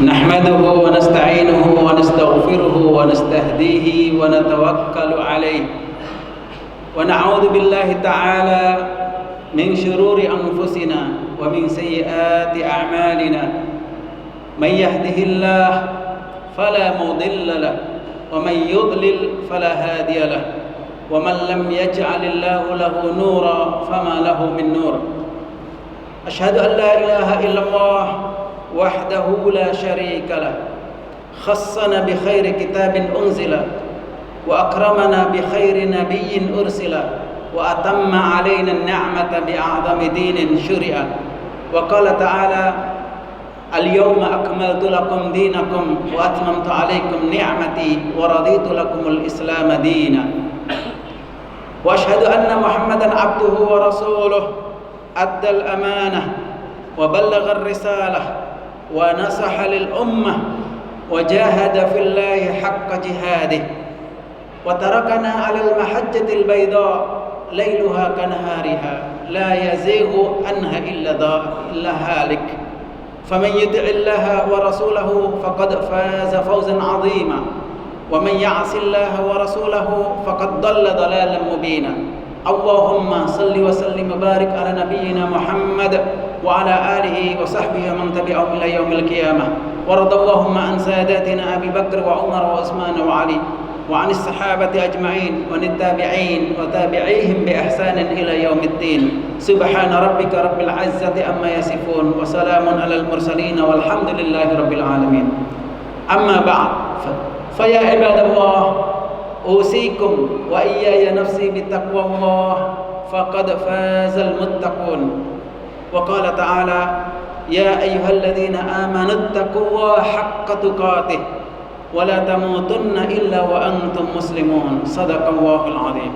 نحمده ونستعينه ونستغفره ونستهديه ونتوكل عليه ونعوذ بالله تعالى من شرور أنفسنا ومن سيئات أعمالنا من يهده الله فلا مضل له ومن يضلل فلا هادي له ومن لم يجعل الله له نورا فما له من نور أشهد أن لا إله إلا الله وحده لا شريك له خصنا بخير كتاب أنزل وأكرمنا بخير نبي أرسل وأتم علينا النعمة بأعظم دين شرع وقال تعالى اليوم أكملت لكم دينكم وأتممت عليكم نعمتي ورضيت لكم الإسلام دينا وأشهد أن محمدا عبده ورسوله أدى الأمانة وبلغ الرسالة ونصح للأمة وجاهد في الله حق جهاده وتركنا على المحجة البيضاء ليلها كنهارها لا يزيغ عنها إلا هالك فمن يطع الله ورسوله فقد فاز فوزا عظيما ومن يعص الله ورسوله فقد ضل ضلالا مبينا اللهم صل وسلم وبارك على نبينا محمد وعلى آله وصحبه ومن تبعهم إلى يوم القيامة ورضى اللهم عن ساداتنا أبي بكر وعمر وعثمان وعلي وعن الصحابة أجمعين وعن التابعين وتابعيهم بإحسان إلى يوم الدين سبحان ربك رب العزة عما يصفون وسلام على المرسلين والحمد لله رب العالمين أما بعد فيا عباد الله أوصيكم وإياي نفسي بتقوى الله فقد فاز المتقون وقال تعالى يا أيها الذين آمنوا اتقوا الله حق تقاته ولا تموتن إلا وأنتم مسلمون صدق الله العظيم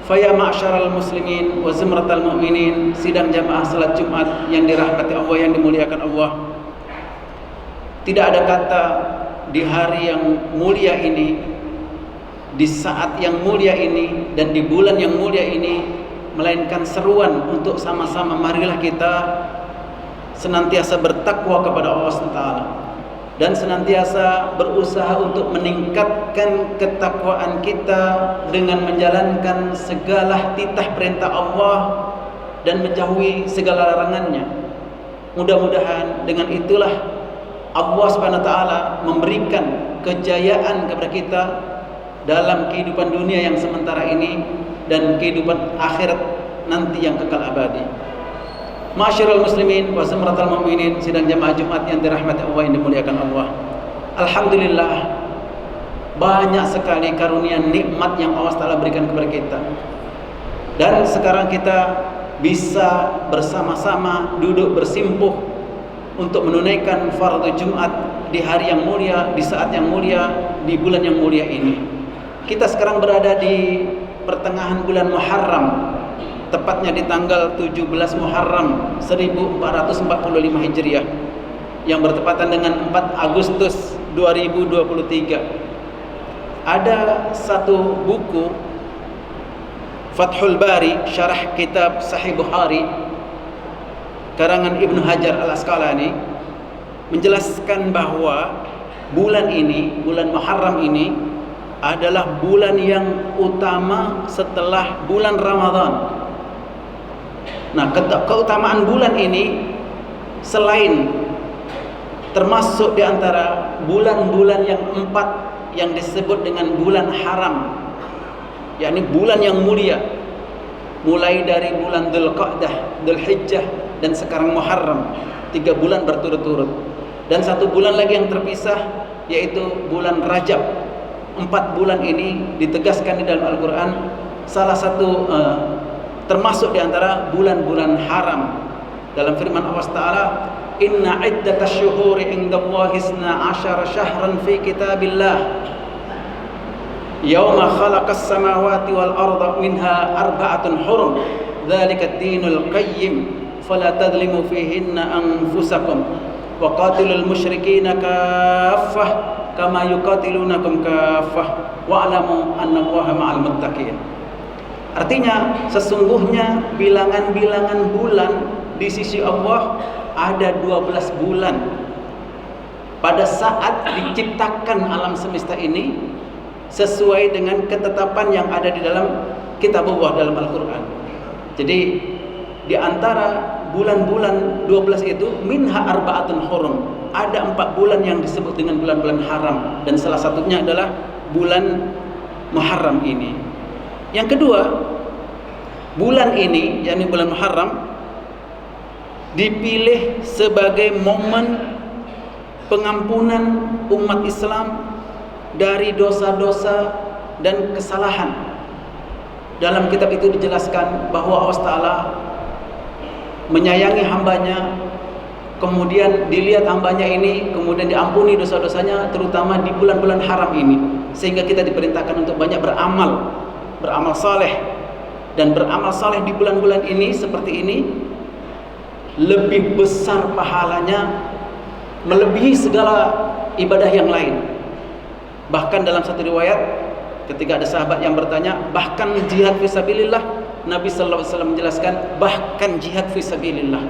فيا معشر المسlimin wa zumratal mu'minin, sidang jamaah salat Jumat yang dirahmati Allah, yang dimuliakan Allah. Tidak ada kata di hari yang mulia ini, di saat yang mulia ini, dan di bulan yang mulia ini, melainkan seruan untuk sama-sama marilah kita senantiasa bertakwa kepada Allah SWT dan senantiasa berusaha untuk meningkatkan ketakwaan kita dengan menjalankan segala titah perintah Allah dan menjauhi segala larangannya. Mudah-mudahan dengan itulah Allah SWT memberikan kejayaan kepada kita dalam kehidupan dunia yang sementara ini dan kehidupan akhirat nanti yang kekal abadi. Ma'asyiral muslimin wa zumratal mu'minin, sidang jamaah Jumat yang dirahmati Allah, yang dimuliakan Allah. Alhamdulillah, banyak sekali karunia nikmat yang Allah Ta'ala berikan kepada kita. Dan sekarang kita bisa bersama-sama duduk bersimpuh untuk menunaikan fardu Jumat di hari yang mulia, di saat yang mulia, di bulan yang mulia ini. Kita sekarang berada di pertengahan bulan Muharram, tepatnya di tanggal 17 Muharram 1445 Hijriah yang bertepatan dengan 4 Agustus 2023. Ada satu buku Fathul Bari, syarah kitab Sahih Bukhari karangan Ibnu Hajar Al-Asqalani, menjelaskan bahwa bulan ini, bulan Muharram ini adalah bulan yang utama setelah bulan Ramadan. Nah, keutamaan bulan ini selain termasuk di antara bulan-bulan yang 4 yang disebut dengan bulan haram, yakni bulan yang mulia, mulai dari bulan Dzulqa'dah, Dzulhijjah, dan sekarang Muharram, 3 bulan berturut-turut. Dan 1 bulan lagi yang terpisah, yaitu bulan Rajab. 4 bulan ini ditegaskan di dalam Al-Quran salah satu termasuk di antara bulan-bulan haram. Dalam firman Allah Ta'ala, inna iddatash syuhuri indallahi 12 syahran fi kitabillah yauma khalaqas samawati wal arda minha arba'atun hurum dzalika ad-dinul qayyim fala tadlimu fihinna anfusakum wa qatilul musyrikina kaffah kama yuqatilunakum kaffah wa'lamu annallaha ma'al muttaqin. Artinya sesungguhnya bilangan-bilangan bulan di sisi Allah ada 12 bulan. Pada saat diciptakan alam semesta ini sesuai dengan ketetapan yang ada di dalam kitab Allah, dalam Al-Quran. Jadi di antara bulan-bulan 12 itu minha arba'atun hurum, ada 4 bulan yang disebut dengan bulan-bulan haram, dan salah satunya adalah bulan Muharram ini. Yang kedua, bulan ini yakni bulan Muharram dipilih sebagai momen pengampunan umat Islam dari dosa-dosa dan kesalahan. Dalam kitab itu dijelaskan bahwa Allah Ta'ala menyayangi hambanya, kemudian dilihat hambanya ini, kemudian diampuni dosa-dosanya, terutama di bulan-bulan haram ini, sehingga kita diperintahkan untuk banyak beramal saleh. Dan beramal saleh di bulan-bulan ini seperti ini lebih besar pahalanya, melebihi segala ibadah yang lain. Bahkan dalam satu riwayat, ketika ada sahabat yang bertanya, bahkan jihad fisabilillah, Nabi sallallahu alaihi wasallam menjelaskan, bahkan jihad fisabilillah.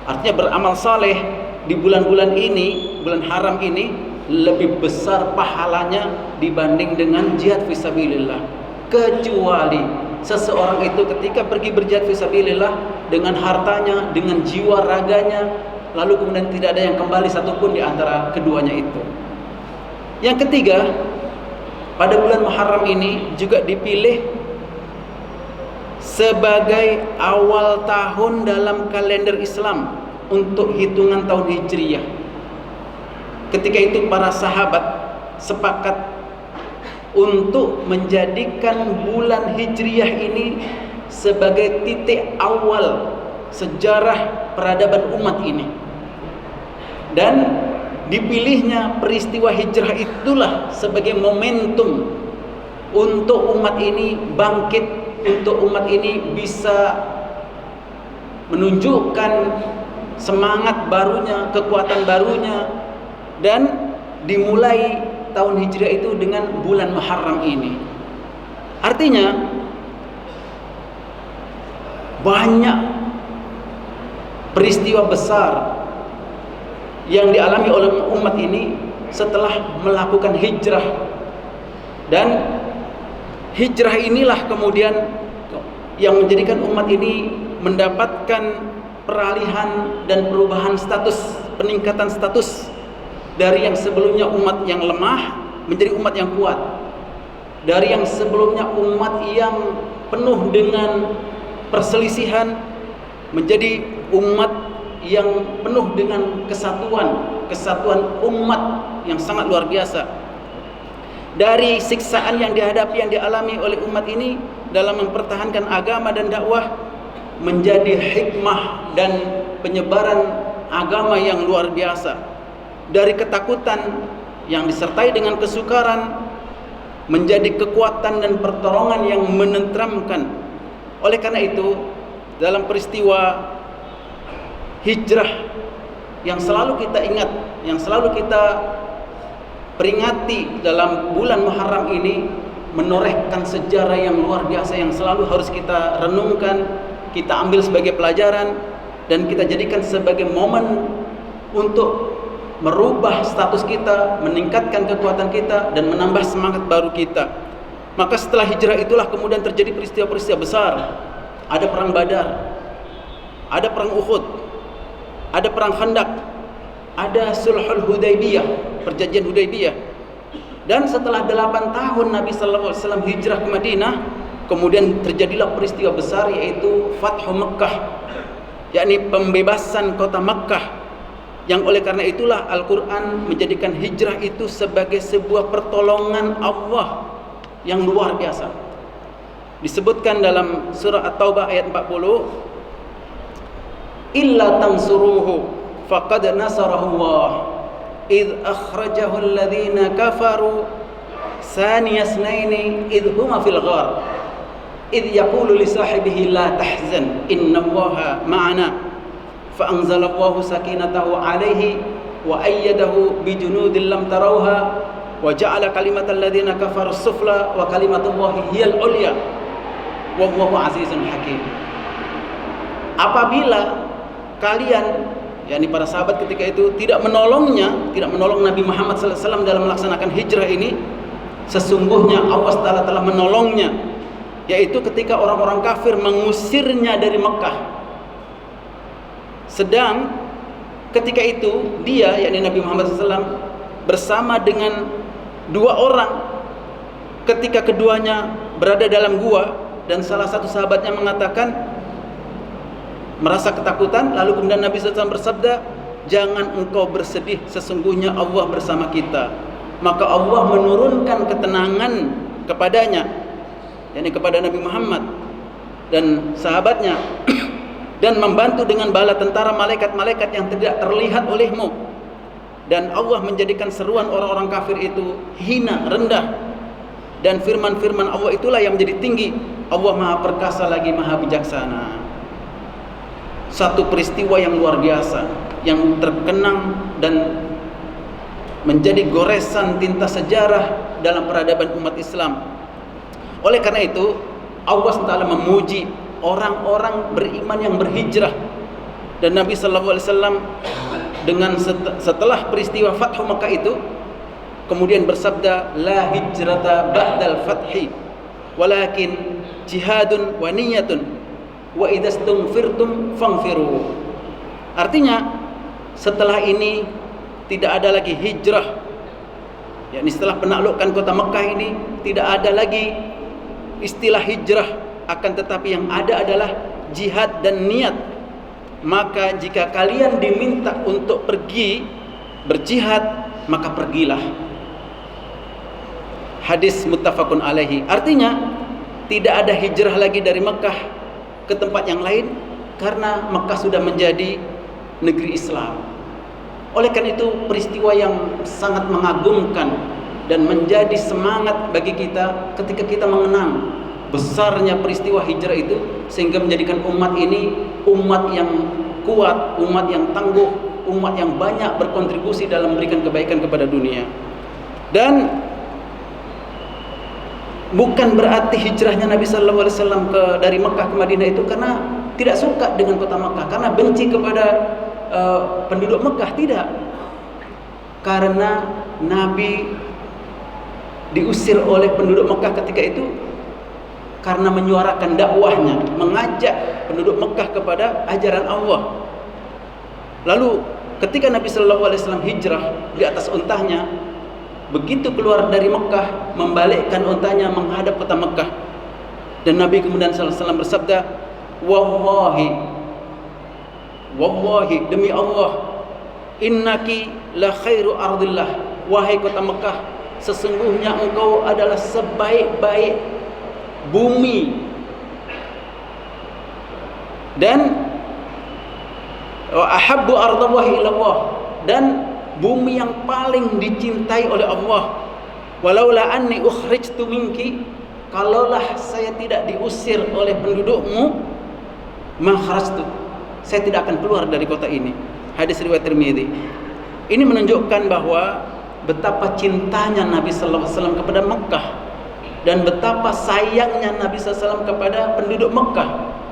Artinya beramal saleh di bulan-bulan ini, bulan haram ini, lebih besar pahalanya dibanding dengan jihad fisabilillah. Kecuali seseorang itu ketika pergi berjihad fisabilillah dengan hartanya, dengan jiwa raganya, lalu kemudian tidak ada yang kembali satupun di antara keduanya itu. Yang ketiga, pada bulan Muharram ini juga dipilih sebagai awal tahun dalam kalender Islam untuk hitungan tahun Hijriyah. Ketika itu para sahabat sepakat untuk menjadikan bulan Hijriyah ini sebagai titik awal sejarah peradaban umat ini. Dan dipilihnya peristiwa hijrah itulah sebagai momentum untuk umat ini bangkit, untuk umat ini bisa menunjukkan semangat barunya, kekuatan barunya, dan dimulai tahun hijriah itu dengan bulan Muharram ini. Artinya banyak peristiwa besar yang dialami oleh umat ini setelah melakukan hijrah. Dan hijrah inilah kemudian yang menjadikan umat ini mendapatkan peralihan dan perubahan status, peningkatan status dari yang sebelumnya umat yang lemah menjadi umat yang kuat, dari yang sebelumnya umat yang penuh dengan perselisihan menjadi umat yang penuh dengan kesatuan umat yang sangat luar biasa. Dari siksaan yang dihadapi, yang dialami oleh umat ini dalam mempertahankan agama dan dakwah, menjadi hikmah dan penyebaran agama yang luar biasa. Dari ketakutan yang disertai dengan kesukaran menjadi kekuatan dan pertolongan yang menenteramkan. Oleh karena itu, dalam peristiwa hijrah yang selalu kita ingat, yang selalu kita peringati dalam bulan Muharram ini, menorehkan sejarah yang luar biasa yang selalu harus kita renungkan, kita ambil sebagai pelajaran, dan kita jadikan sebagai momen untuk merubah status kita, meningkatkan kekuatan kita, dan menambah semangat baru kita. Maka setelah hijrah itulah kemudian terjadi peristiwa-peristiwa besar. Ada perang Badar, ada perang Uhud, ada perang Khandaq, ada Sulhul Hudaybiyah, perjanjian Hudaybiyah. Dan setelah 8 tahun Nabi sallallahu alaihi wasallam hijrah ke Madinah, kemudian terjadilah peristiwa besar, yaitu Fathu Mekkah, yakni pembebasan kota Mekkah. Yang oleh karena itulah Al-Quran menjadikan hijrah itu sebagai sebuah pertolongan Allah yang luar biasa. Disebutkan dalam surah At-Taubah ayat 40, illa tansuruhu faqad nasarahu Allah idh akhrajahu alladhina kafaru Saniyasnaini idh huma fil ghar idh yaqulu li sahibihi la tahzan innallaha ma'ana fa anzalallahu sakinatahu alaihi wa ayyadahu bijunudin lam tarawha wa ja'ala kalimatal ladzina kafaru sufla wa kalimatullahi hiyal ulya wallahu azizun hakim. Apabila kalian, yakni para sahabat ketika itu tidak menolong Nabi Muhammad SAW dalam melaksanakan hijrah ini, sesungguhnya Allah Ta'ala telah menolongnya, yaitu ketika orang-orang kafir mengusirnya dari Mekah. Sedang ketika itu dia, yakni Nabi Muhammad SAW, bersama dengan dua orang. Ketika keduanya berada dalam gua dan salah satu sahabatnya mengatakan, merasa ketakutan, lalu kemudian Nabi SAW bersabda, jangan engkau bersedih, sesungguhnya Allah bersama kita. Maka Allah menurunkan ketenangan kepadanya, yakni kepada Nabi Muhammad dan sahabatnya, dan membantu dengan bala tentara malaikat-malaikat yang tidak terlihat olehmu. Dan Allah menjadikan seruan orang-orang kafir itu hina, rendah. Dan firman-firman Allah itulah yang menjadi tinggi. Allah Maha Perkasa lagi Maha Bijaksana. Satu peristiwa yang luar biasa, yang terkenang dan menjadi goresan tinta sejarah dalam peradaban umat Islam. Oleh karena itu, Allah SWT memuji orang-orang beriman yang berhijrah. Dan Nabi SAW dengan setelah peristiwa Fathu Makkah itu kemudian bersabda, la hijrata ba'dal fathi walakin jihadun wa niyatun wa idastumfirtum fangfiru. Artinya, setelah ini tidak ada lagi hijrah, yakni setelah penaklukan kota Mekah ini tidak ada lagi istilah hijrah, akan tetapi yang ada adalah jihad dan niat. Maka jika kalian diminta untuk pergi berjihad, maka pergilah. Hadis muttafaqun alaihi. Artinya tidak ada hijrah lagi dari Mekah ke tempat yang lain karena Mekah sudah menjadi negeri Islam. Oleh karena itu, peristiwa yang sangat mengagumkan dan menjadi semangat bagi kita ketika kita mengenang besarnya peristiwa hijrah itu, sehingga menjadikan umat ini umat yang kuat, umat yang tangguh, umat yang banyak berkontribusi dalam memberikan kebaikan kepada dunia. Dan bukan berarti hijrahnya Nabi SAW dari Mekah ke Madinah itu karena tidak suka dengan kota Mekah, karena benci kepada penduduk Mekah. Tidak, karena Nabi diusir oleh penduduk Mekah ketika itu karena menyuarakan dakwahnya, mengajak penduduk Mekah kepada ajaran Allah. Lalu ketika Nabi SAW hijrah di atas untanya, begitu keluar dari Mekah, membalikkan untanya menghadap kota Mekah. Dan Nabi kemudian SAW bersabda, Wallahi, demi Allah, innaki la khairu ardillah, wahai kota Mekah, sesungguhnya engkau adalah sebaik-baik bumi, dan wa ahabbu ardallahi ilallah, dan bumi yang paling dicintai oleh Allah. Walaula anni ukhrijtu minki, kalaulah saya tidak diusir oleh pendudukmu, ma kharajtu, saya tidak akan keluar dari kota ini. Hadis riwayat Tirmidzi. Ini menunjukkan bahwa betapa cintanya Nabi sallallahu alaihi wasallam kepada Mekah dan betapa sayangnya Nabi sallallahu alaihi wasallam kepada penduduk Mekah,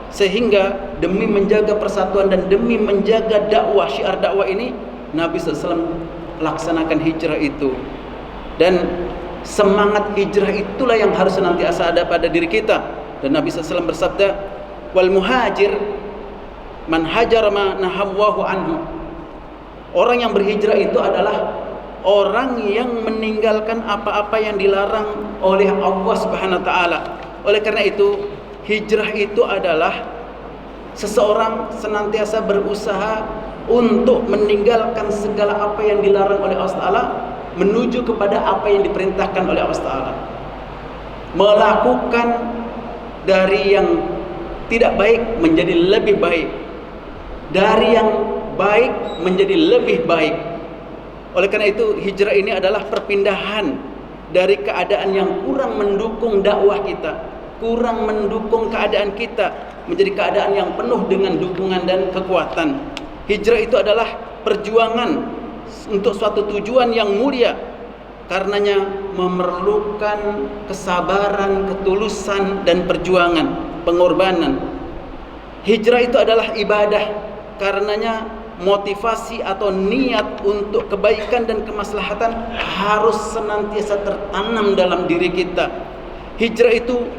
sehingga demi menjaga persatuan dan demi menjaga dakwah, syiar dakwah ini, Nabi sallallahu alaihi wasallam laksanakan hijrah itu. Dan semangat hijrah itulah yang harus senantiasa ada pada diri kita. Dan Nabi sallallahu alaihi wasallam bersabda, wal muhajir man hajar ma nahallahu anhu. Orang yang berhijrah itu adalah orang yang meninggalkan apa-apa yang dilarang oleh Allah Subhanahu wa taala. Oleh karena itu, hijrah itu adalah seseorang senantiasa berusaha untuk meninggalkan segala apa yang dilarang oleh Allah Taala, menuju kepada apa yang diperintahkan oleh Allah Taala. Melakukan dari yang tidak baik menjadi lebih baik, dari yang baik menjadi lebih baik. Oleh karena itu, hijrah ini adalah perpindahan dari keadaan yang kurang mendukung dakwah kita, kurang mendukung keadaan kita, menjadi keadaan yang penuh dengan dukungan dan kekuatan. Hijrah itu adalah perjuangan untuk suatu tujuan yang mulia. Karenanya memerlukan kesabaran, ketulusan, dan perjuangan, pengorbanan. Hijrah itu adalah ibadah. Karenanya motivasi atau niat untuk kebaikan dan kemaslahatan harus senantiasa tertanam dalam diri kita. Hijrah itu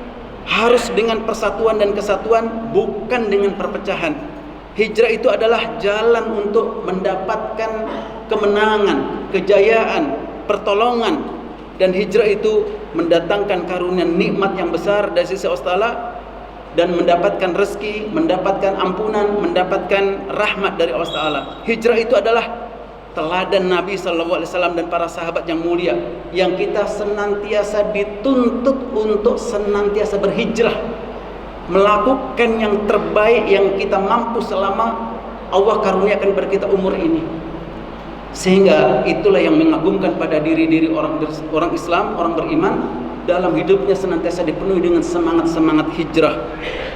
harus dengan persatuan dan kesatuan, bukan dengan perpecahan. Hijrah itu adalah jalan untuk mendapatkan kemenangan, kejayaan, pertolongan. Dan hijrah itu mendatangkan karunia nikmat yang besar dari sisi Allah Ta'ala, dan mendapatkan rezeki, mendapatkan ampunan, mendapatkan rahmat dari Allah Ta'ala. Hijrah itu adalah teladan Nabi SAW dan para sahabat yang mulia, yang kita senantiasa dituntut untuk senantiasa berhijrah, melakukan yang terbaik yang kita mampu selama Allah karuniakan kepada kita umur ini. Sehingga itulah yang mengagumkan pada diri-diri orang Islam, orang beriman, dalam hidupnya senantiasa dipenuhi dengan semangat-semangat hijrah.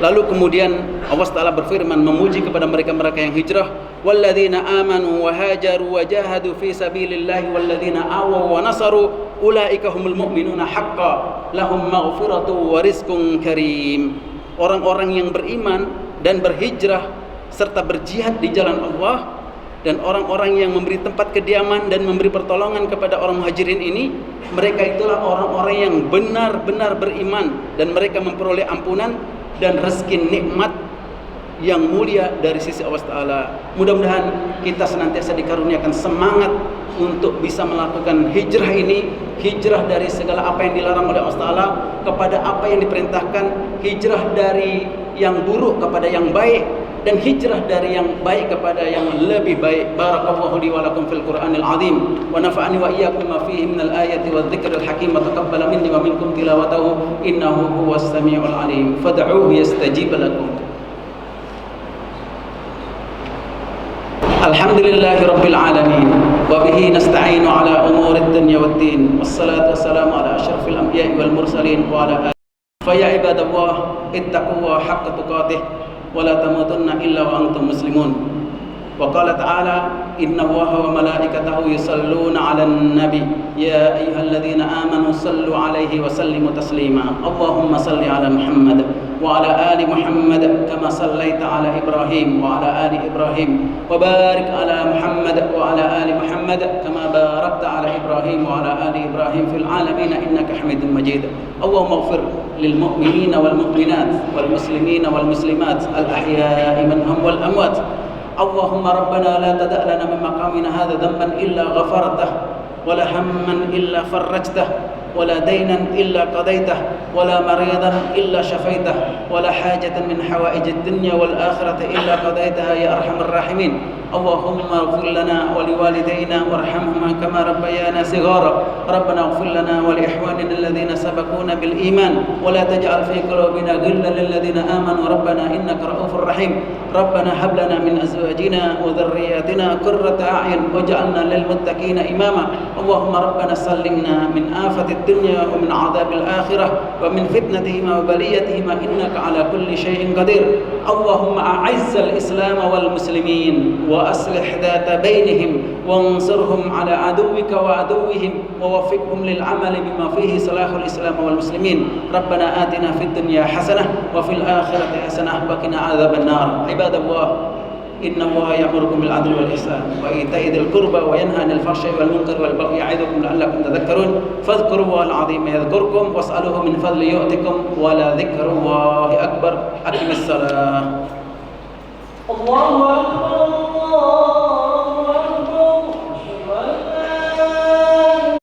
Lalu kemudian Allah Ta'ala berfirman memuji kepada mereka-mereka yang hijrah, walladzina amanu wa hajaru wa jahadu fi sabilillahi walladzina awaw wa nasaru ulaika humul mu'minuna haqqan lahum maghfiratu wa rizqun karim. Orang-orang yang beriman dan berhijrah serta berjihad di jalan Allah, dan orang-orang yang memberi tempat kediaman dan memberi pertolongan kepada orang muhajirin ini, mereka itulah orang-orang yang benar-benar beriman, dan mereka memperoleh ampunan dan rezeki nikmat yang mulia dari sisi Allah Ta'ala. Mudah-mudahan kita senantiasa dikaruniakan semangat untuk bisa melakukan hijrah ini, hijrah dari segala apa yang dilarang oleh Allah Ta'ala kepada apa yang diperintahkan, hijrah dari yang buruk kepada yang baik, dan hijrah dari yang baik kepada yang lebih baik. Barakallahu li wa lakum fil Qur'anil azim wa nafa'ani wa iyyakum ma fihi minal ayati wadh dhikril hakim wa taqabbala minni wa minkum tilawatahu innahu huwas samiul alim. Fad'uhu yastajib lakum. Alhamdulillahi rabbil alamin wa bihi nasta'inu ala umurid dunya waddin wassalatu wassalamu ala asyrafil anbiya'i wal mursalin wa ala alihi. Fa ya ibadallah ittaqullaha haqqa tuqatih ولا تموتن إلا وأنتم مسلمون. وقال تعالى إن الله وملائكته يصلون على النبي يا أيها الذين آمنوا صلوا عليه وسلموا تسليما. اللهم صل على محمد وعلى آل محمد كما صليت على إبراهيم وعلى آل إبراهيم وبارك على محمد وعلى آل محمد كما باركت على إبراهيم وعلى آل إبراهيم في العالمين إنك حميد مجيد. اللهم اغفر للمؤمنين والمؤمنات والمسلمين والمسلمات الأحياء منهم والأموات. اللهم ربنا لا تدع لنا من مقامنا هذا ذنبا إلا غفرته ولا هما إلا فرجته ولا دينا إلا قضيته ولا مريضا إلا شفيته ولا حاجة من حوائج الدنيا والآخرة إلا قضيتها يا أرحم الراحمين. اللهم اغفر لنا ولوالدينا وارحمهما كما ربيانا صغارا. ربنا اغفر لنا ولإخواننا الذين سبقونا بالإيمان ولا تجعل في قلوبنا غلا للذين آمنوا ربنا إنك رؤوف رحيم. ربنا هب لنا من أزواجنا وذرياتنا قرة أعين واجعلنا للمتقين إماما. اللهم ربنا سلمنا من آفة الدنيا ومن عذاب الآخرة ومن فتنتهما وبليتهما إنك على كل شيء قدير. اللهم أعز الإسلام والمسلمين وأصلح ذات بينهم وانصرهم على عدوك وعدوهم ووفقهم للعمل بما فيه صلاح الإسلام والمسلمين. ربنا آتنا في الدنيا حسنة وفي الآخرة حسنة وقنا عذاب النار. عباد الله إن الله يأمركم بالعدل والإحسان وإيتاء ذي القربى وينهى عن الفحشاء والمنكر والبغي يعظكم لعلكم تذكرون. فاذكروا الله العظيم يذكركم واسألوه من فضل يؤتكم ولذكر الله أكبر. أقم الصلاة. الله أكبر.